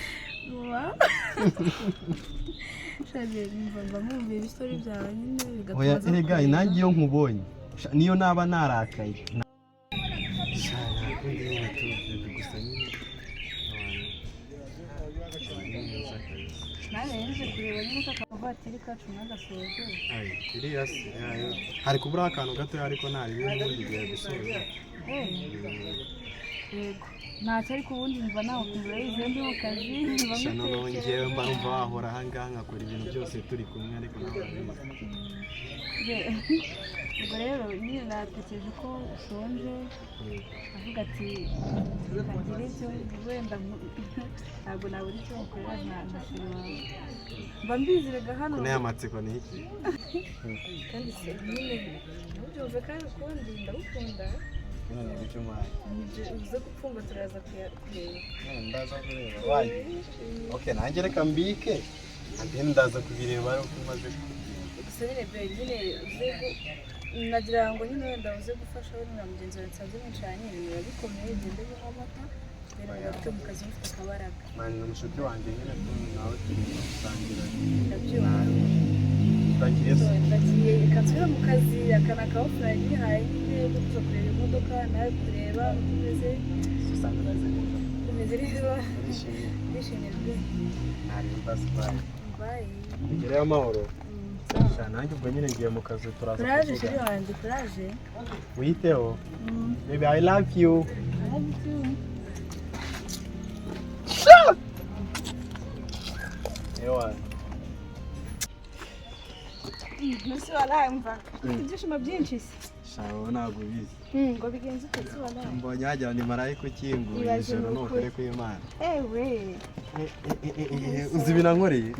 mba mwumviye ibistori byawe nyine bigatuma erega nanjye iyo nkubonye niyo naba narakaye tuje kureba nyine kakavatiri kacu n'agasoje. Iriya se hari kubura akantu gato ariko ntari n'ubundi giye gusoza. Yego. Ntacyo ariko ubundi mva nawe kumbura izindi mu kazi. Shano nongewe mba numva wahora ahangaha nkakora ibintu byose turi kumwe ariko nawe ubwo rero nyine natekereje ko ushonje avuga ati ntagire icyo wenda ntabwo nabura icyo mukorera ntashira wawe mba mbiziraga hano kuneye amatsiko ni iki kandi se nyine ntubyumve kandi ukundi ndagukunda none nicyo mwaye uze gupfumba turaza kureba ndaza kureba wayi okay nanjye reka mbike andi ndaza kubireba ariko umaze gusa nyine be nyine uze nagira ngo nyine wenda uze gufasha we na mugenzi wawe nsanze mwicanye biba bikomeye ugende guha amata rero birafite mu kazi mufite akabaraga mani ni umushuti wanjye nyine nawe turi gusangira ndabyumva ndagiye ikansubira mu kazi akana ka offline yihaye nyine yo kuza kureba imodoka nawe kureba umeze umeze neza ndishimye rwe bye ngereyo amahoro nanjye ubwo nyine ngiye mu kazi turaza kuraje shiri wanjye kuraje witeho baby I love you ewa Nusi walamva ibyishimo byinshi se shawo ntabwo bizi ngo bigenze utetse walamva mbonye wagira ni marayika ukinguye ijoro n'ukuri kw'Imana ewe uzi binankoreye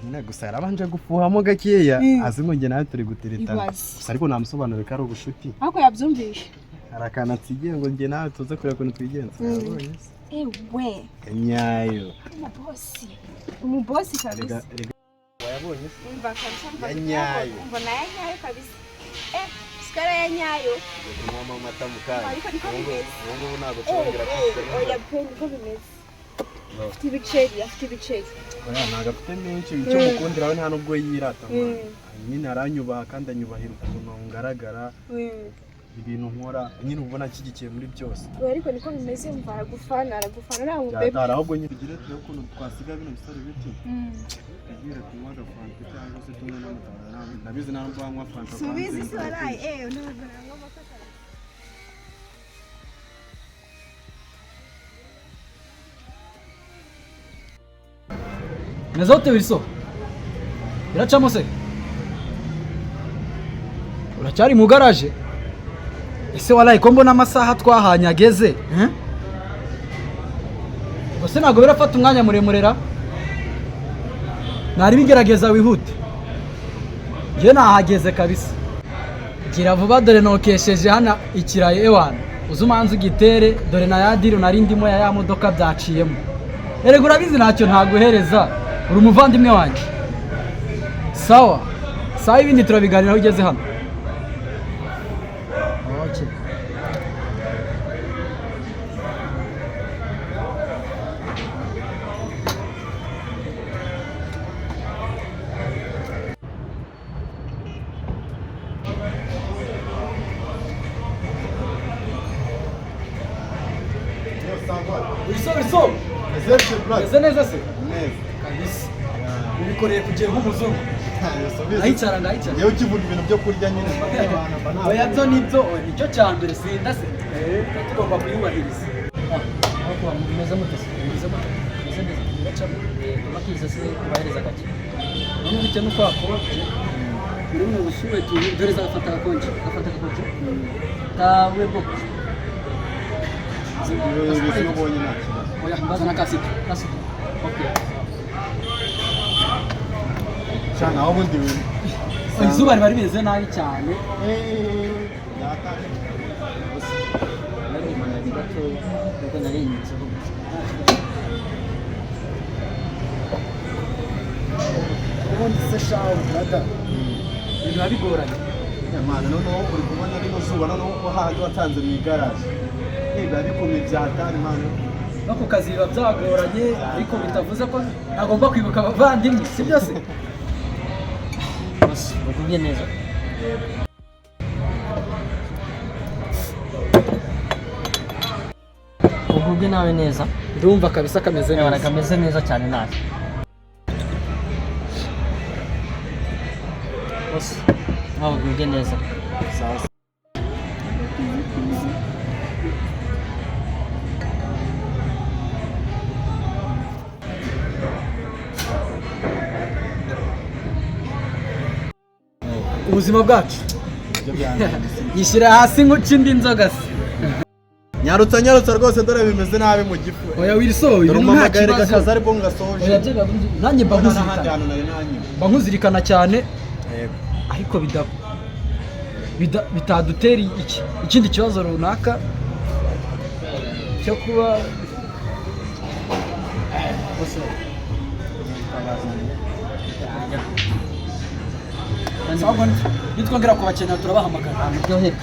nyine gusa yarabanje gufuhamo gakeya azi ngo njye nawe turi gutiritana gusa ariko namusobanurira ko ari ubushuti ariko yabyumvishe hari akantu atsigiye ngo njye nawe tuze kureba ukuntu twigenza yabonye se ewe nyayo umubosi kabisa wayabonye se umva kabisa nyayo mbona ya nyayo kabisa sikara ya nyayo mama mata mukaya ariko niko bimeze ubu ntabwo turongera kwishyura oya pe niko bimeze afite ibiceri ntabwo afite menshi icyo mukundira we nta nubwo yirata nyine aranyubaha kandi anyubahira ukuntu ngaragara ibintu nkora nyine ubona ashyigikiye muri byose ariko niko bimeze mva aragufana ntabwo mbebe ahubwo nyine tugire turebe ukuntu twasiga bino bisore biti tugire tunywa agafanta cyangwa se tunywe n'amata ndabizi nta nubwo wanywa fanta subizi se waraye ntabwo nanywa amata meza ute Wilson iracamo se uracyari mu garaje ese waraye ko mbona amasaha twahanye ageze ubwo ntabwo birafata umwanya muremure ra ntari bigerageza wihute njye nahageze kabisa gira vuba dore nokesheje hano ikirayi ewana uzi umanza ugitere dore na ya diro nari ndimo ya modoka byaciyemo erega urabizi ntacyo ntaguhereza uri umuvandimwe wanjye sawa ibindi turabiganiraho ugeze hano Wilson ese neza se kabisa ubikoreye kugira nk'umuzungu ahicara yewe ukivuga ibintu byo kurya nyine oya byo nibyo nicyo cya mbere sinda se tugomba kuyubahiriza meze mute neza biracamo amakiza se kubahereza gake none bite nuko wakonje uri mu bushuhe dore zafata gakonje tawe bwo ubonye nta kibazo oya mbaza na kasito okay cyane aho ubundi izuba riba rimeze nabi cyane ubundi se shawo brada biba bigoranye Imana noneho uri kubona rino zuba noneho ko handi watanze mu igaraje biba bikomeye byatari Imana no ku kazi biba byagoranye ariko bitavuze ko ntagomba kwibuka abavandimwe si byose bakubwiye neza ubwe nawe neza ndumva kabisa kameze neza kameze neza cyane nawe aho ugubwe neza. Sawa. ubuzima bwacu yishyira hasi nk'uca indi nzoga se. nyarutsa rwose dore bimeze nabi mu gifu. Oya Wilson ibintu nta kibazo akazi aribwo ngasoje. Oya nanjye mba nkuzirikana cyane ariko bitadutera ikindi kibazo runaka cyo kuba nitwongera kubakenera turabahamagara muryoherwe.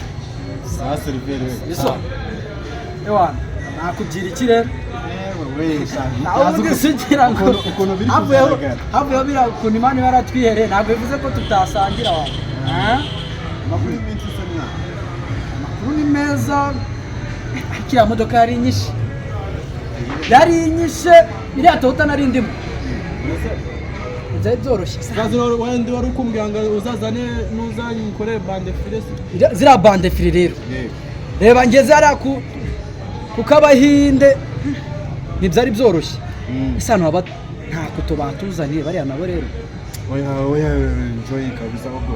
Saa seriveri Wilson ewana nakugira ikirere havuyeho biriya ukuntu Imana iba yaratwihereye ntabwo bivuze ko tutasangira wa amakuru y'iminsi isa mwana. amakuru ni meza ariko iriya modoka yari inyishe iriya Toyota nari ndimo byari byoroshye. Kazi wandi wari ukumbwira ngo uzazane n'uzanyikorere bandefile. Ziriya bandefile rero reba ngeze hariya ku Kabahinde ntibyari byoroshye ese hano haba nta kuto batuzaniye bariya nabo rero. Oya enjoy kabisa ahubwo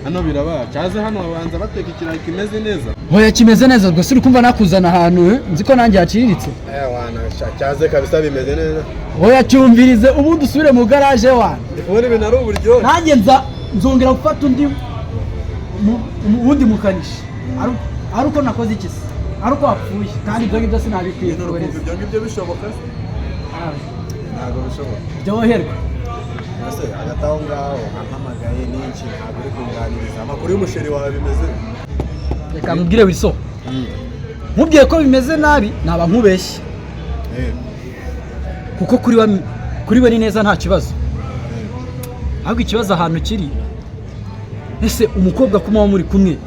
hano biraba cyaze hano babanza bateka ikirayi kimeze neza. Oya kimeze neza rwose uri kumva nakuzana ahantu nzi ko nanjye haciriritse. Wana cyaze kabisa bimeze neza. Oya cyumvirize ubundi usubire mu garage wana. Ubone ibintu ari uburyo. Nanjye nzongera gufata ubundi mukanishi ari uko nakoze iki se ari uko wapfuye kandi ibyo ngibyo sinabikwiye. Ibyo ngibyo bishoboka se? Ntabwo bishoboka. Byoherwa. Ese agataho ngaho ampamagaye n'iki ntabwo uri kunganiriza amakuru y'umusheri wawe bimeze. Reka mubwire Wilson mubwiye ko bimeze nabi naba nkubeshye kuko kuri we ni neza nta kibazo ahubwo ikibazo ahantu kiri ese umukobwa kuma muri kumwe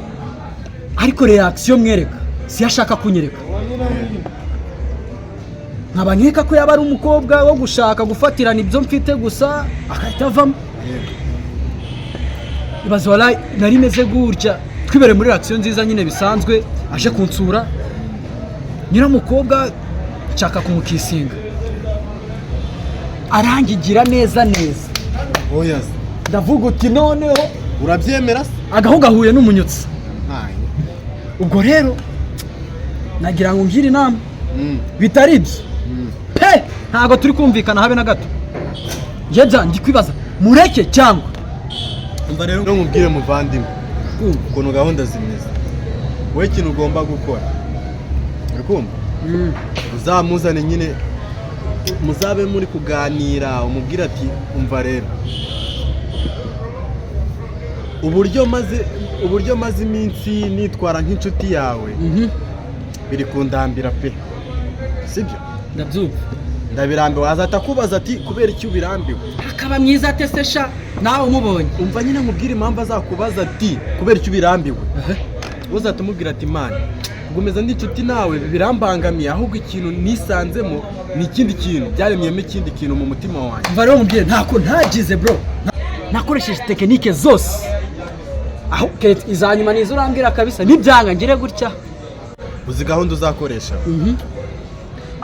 ariko reaction mwereka si yashaka kunyereka nkaba nkeka ko yaba ari umukobwa wo gushaka gufatirana ibyo mfite gusa akahita avamo. Ibaze walayi nari meze gutya twibere muri reaction nziza nyine bisanzwe aje kunsura nyiramukobwa nshaka kumukisinga arangigira neza. Oya ndavuga uti noneho urabyemera se agaho gahuye n'umunyutsi ubwo rero nagira ngo ngire inama bitari ibyo pe ntago turi kumvikana habe na gato njye ndi kwibaza mureke cyangwa umva rero nkubwire muvandimwe ukuntu gahunda zimeze wowe ikintu ugomba gukora uri kumva uzamuzane nyine muzabe muri kuganira umubwira ati umva rero uburyo maze iminsi nitwara nk'inshuti yawe biri kundambira pe sibyo ndabyumva ndabirambiwe azata kubaza ati kubera iki ubirambiwe akaba mwiza atesesha nawe umubonye umva nyine nkubwire impamvu azakubaza ati kubera iki ubirambiwe uzatumubwira ati man kugumeza ndi inshuti nawe birambangamiye ahubwo ikintu nisanzemo ni ikindi kintu byaremyemo ikindi kintu mu mutima wanjye. Mva rero mubwire ntako ntagize bro nakoresheje tekinike zose aho izanyuma nizo urambwira kabisa nibyanga ngire gutya uzi gahunda uzakoresha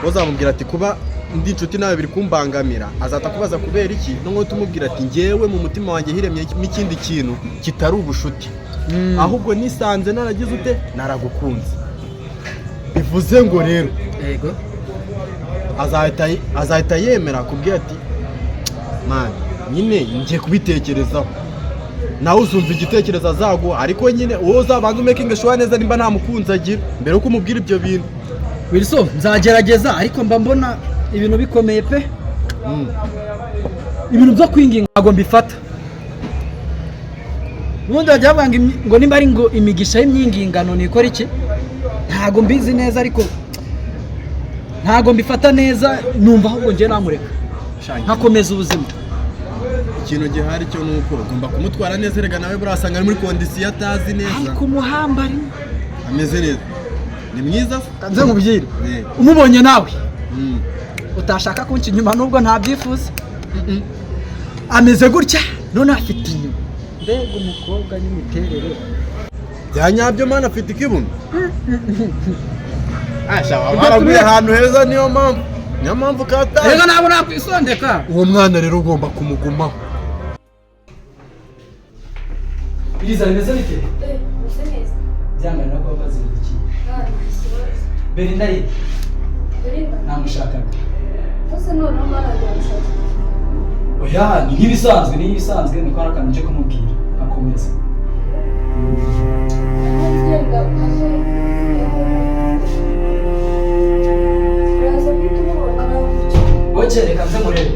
uzamubwira ati kuba ndi inshuti nawe biri kumbangamira azata kubaza kubera iki no tumubwira ati ngewe mu mutima wanjye hiremyemo ikindi kintu kitari ubushuti ahubwo nisanze naragize ute naragukunze bivuze ngo rero yego azahita yemera kubwira ati man nyine ngiye kubitekerezaho nawe uzumva igitekerezo azaguha ariko nyine wowe uzabanza umakinge sure neza nimba nta mukunzi agira mbere yo kumubwira ibyo bintu. Wilson nzagerageza ariko mba mbona ibintu bikomeye pe ibintu byo kwinginga ntabwo mbifata ubundi bajya bavuga ngo nimba ari ngo imigisha y'imyingingano nikora iki ntabwo mbizi neza ariko ntabwo mbifata neza numva ahubwo njye namureka nkakomeza ubuzima. Ikintu gihari cyo nuko ugomba kumutwara neza rega nawe burasanga ari muri kondisiyo atazi neza ariko umuhamba ari ameze neza ni mwiza kanze nkubwire umubonye nawe utashaka kunca inyuma nubwo ntabyifuza ameze gutya none afite inyuma mbega umukobwa n'imiterere bya nyabyo mana afite ikibuno ashaka baraguye ahantu heza niyo mpamvu kataye rega nabo nakwisondeka uwo mwana rero ugomba kumugumaho Iriza bimeze bite Bisa neza. byangana ko bazi iki Belinda ye namushakaga Ese none mwarajya gushaka. oya ni nk'ibisanzwe niko arakanje nje kumubwira akomeza Agenda aje. Uraza kwituma aravuga. oke reka nze murebe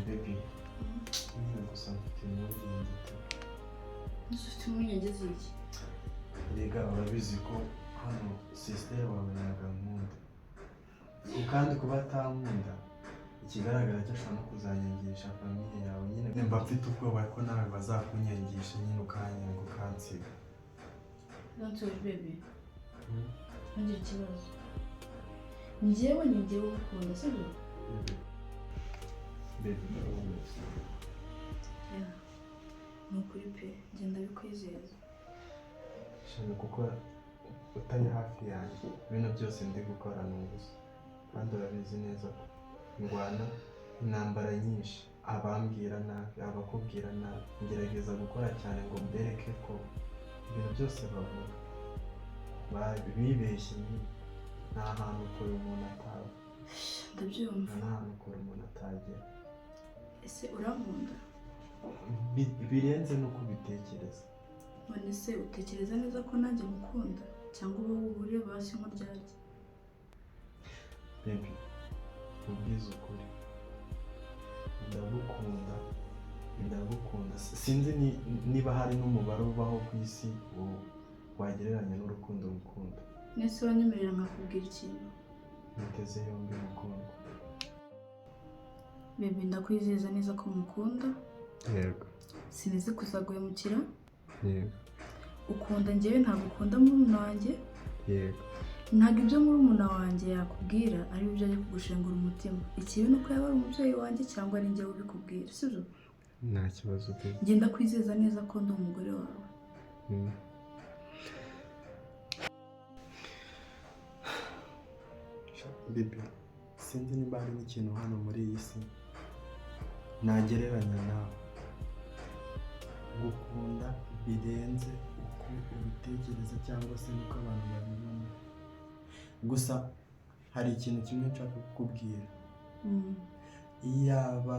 baby nyine gusa mfite impungenge ufite impungenge z'iki rega urabizi ko hano sisiteri wawe yagankunda kandi kuba atankunda ikigaragara cyo ashobora no kuzanyangisha famiye yawe nyine mba mfite ubwoba ko nawe bazakunyangisha nyine ukanyanga ukansiga don't worry baby ntugire ikibazo njyewe ni njyewe ukunda sibyo baby ni ukuri pe genda bikwizeza shaka kuko utari hafi yanjye ibintu byose ndi gukora ni ubusa kandi urabizi neza ko ndwana intambara nyinshi abambwira nabi abakubwira nabi ngerageza gukora cyane ngo mbereke ko ibintu byose bavuga bibeshye nta hantu kure umuntu ataba ndabyumva nta hantu kure umuntu atagera ese urankunda birenze nuko ubitekereza none se utekereza neza ko nanjye ngukunda cyangwa uba ureba hasi nk'uryarya baby ubwiza ukuri ndagukunda sinzi niba hari n'umubare ubaho ku isi wagereranya n'urukundo ngukunda nese wanyemerera nkakubwira ikintu niteze yombi mukunda bebe ndakwizeza neza ko mukunda yego sinizi kuzaguhemukira yego ukunda njyewe ntabwo ukunda murumuna wanjye yego ntabwo ibyo murumuna wanjye yakubwira ari byo ajya kugushengura umutima ikibi ni uko yaba ari umubyeyi wanjye cyangwa ari njyewe ubikubwira sibyo nta kibazo pe ngenda kwizeza neza ko ndi umugore wawe bebe sinzi niba hari n'ikintu hano muri iyi si nagereranya nawe gukunda birenze uko ubitekereza cyangwa se nuko abantu babibona gusa hari ikintu kimwe nshaka kukubwira iyaba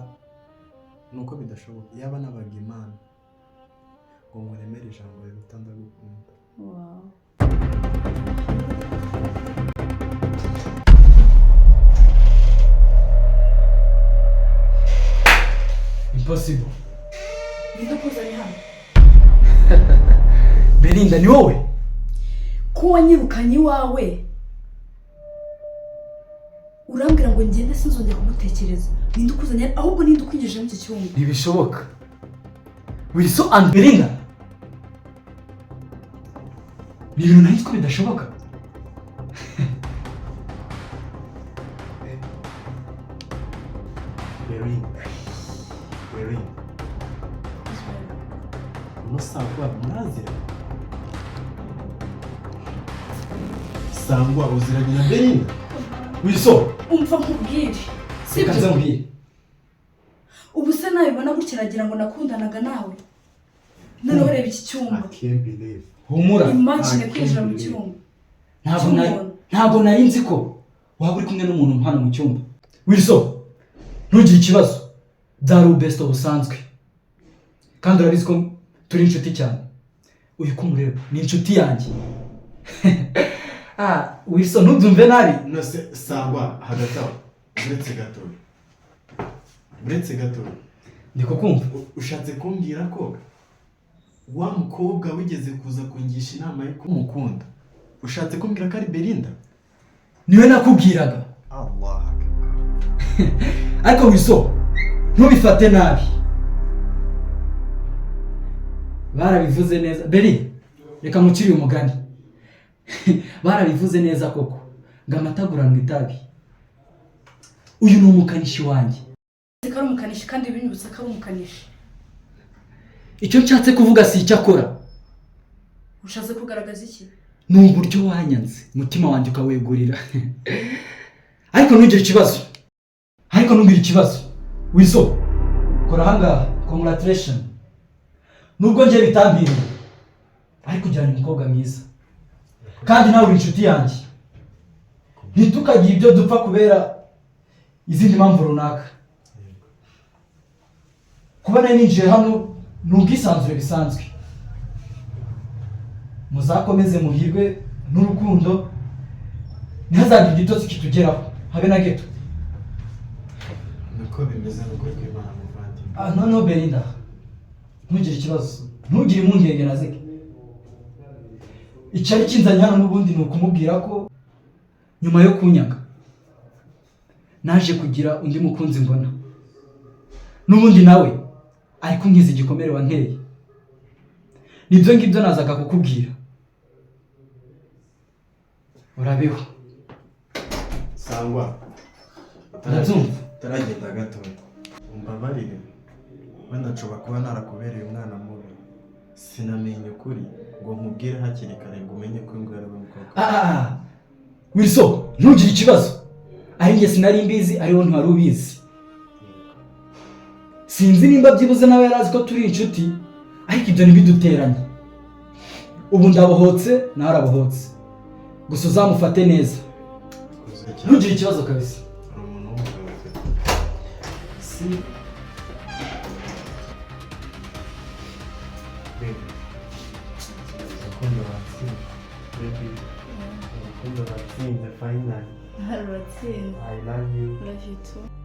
nuko bidashoboka iyaba nabaga imana ngo nkuremere ijambo riruta ndagukunda impossible ninde kuzanye hano Belinda ni wowe ko wanyirukanye iwawe urambwira ngo ngende sinzongera kugutekereza ninde ukuzanye ahubwo ninde ukwinjije mu iki cyumba ntibishoboka Wilson and Belinda ni ibintu nahise ko bidashoboka Belinda umusangwa murazira sangwa uziranye na Belinda Wilson umva nkubwire reka nze nkubwire ubu se nabibona gutya aragira ngo nakundanaga nawe noneho reba iki cyumba humura imagine kwinjira mu cyumba ntabwo nari nzi ko waba uri kumwe n'umuntu hano mu cyumba Wilson ntugire ikibazo byari ubesto busanzwe kandi urabizi ko turi inshuti cyane. Uyu kumureba ni inshuti yanjye. Wilson ntubyumve nabi. Nose sangwa hagati aho uretse gato ndiko kumva. Ushatse kumbwira ko wa mukobwa wigeze kuza kungisha inama yo kumukunda ushatse kumbwira ko ari Belinda? Niwe nakubwiraga. Allah ariko Wilson ntubifate nabi. Barabivuze neza Beri, reka muciri umugani. Barabivuze neza koko ngo amataguranwa itabi. Uyu ni umukanishi wanjye. Zikari umukanishi kandi binyibutsa ko ari umukanishi. Icyo nshatse kuvuga si icyo akora. Ushatse kugaragaza iki? Ni uburyo wanyanze umutima wanjye ukawegurira. Ariko ntugire ikibazo. Wizo kora hanga, congratulations. Nubwo nje bitambiriye ariko ujyanye umukobwa mwiza kandi nawe uri inshuti yanjye. Ntitukagira ibyo dupfa kubera izindi mpamvu runaka. Kuba nari ninjiye hano ni ubwisanzure bisanzwe. Muzakomeze muhirwe n'urukundo, ntihazagire igitotsi kitugeraho habe na geto. Nuko bimeze n'ukuri kw'Imana muvandimwe. No Belinda, ntugire ikibazo, ntugire impungenge na zike. Icyari kinzanye hano n'ubundi ni ukumubwira ko nyuma yo kunyanga naje kugira undi mukunzi mbona. N'ubundi nawe ari kunkiza igikomere wanteye. Nibyo ngibyo nazaga kukubwira. Urabeho. Sangwa. Taragenda gato. Umbabarire. Wenda nshobora kuba narakubereye umwana mubi. Sinamenye ukuri ngo nkubwire hakiri kare ngo umenye ko ngo ari umukobwa. Wilson, ntugire ikibazo. Ari njye sinari mbizi, ari wowe ntwari ubizi. Sinzi nimba byibuze nawe yarazi ko turi inshuti, ariko ibyo ntibiduteranye. Ubu ndabohotse nawe arabohotse. Gusa uzamufate neza. Ntugire ikibazo kabisa. Si Baby, the final. I love you. I love you. Love you too.